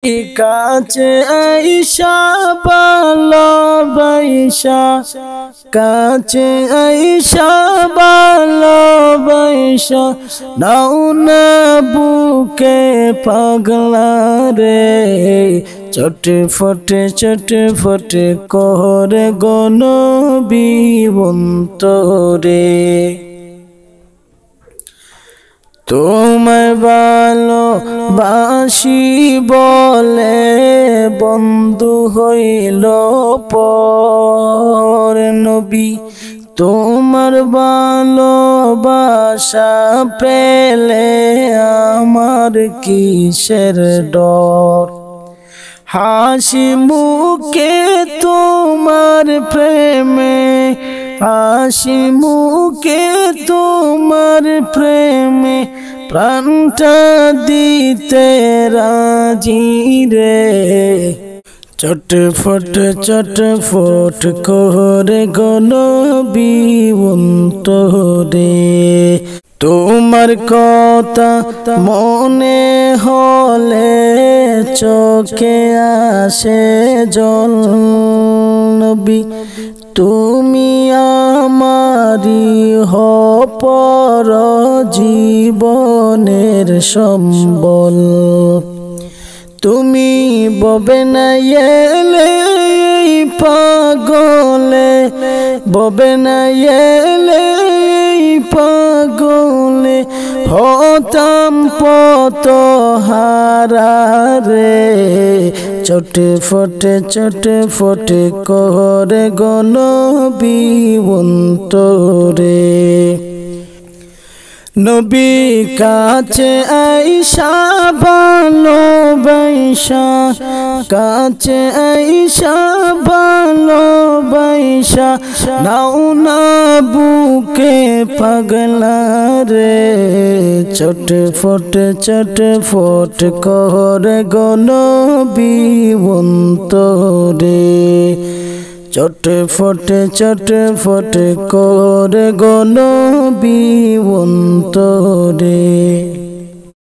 কাছে আইসা ভালোবাসা, কাছে আইসা ভালোবাসা, নাও না বুকে পাগলা রে, চটফটে করে গনবি অন্তরে। তোমায় ভালোবাসি বলে বন্ধু হইল পর নবী, তোমার ভালোবাসা পেলে আমার কিসের ডর। হাসি মুখে তোমার প্রেমে, হাসি মুখে তোমার প্রেমে, প্রাণটা দিতে রাজি রে, চটফট করে গনবি অন্তরে। তোমার কথা মনে হলে চোখে আসে জল নবী, তুমি আমারি পর জীবনের সম্বল। তুমি ববে না এলে পাগলে, ববে না এলে পাগলে, হতাম পত হারা রে, চটফটে করে গনবি অন্তরে। নবী কাছে আইসা ভালোবাসা, কাছে আইসা ভালোবাসা, নাও না বুকে পাগলা রে, চটফট করে গনবি অন্তরে, চটফটে করে গনবি অন্তরে।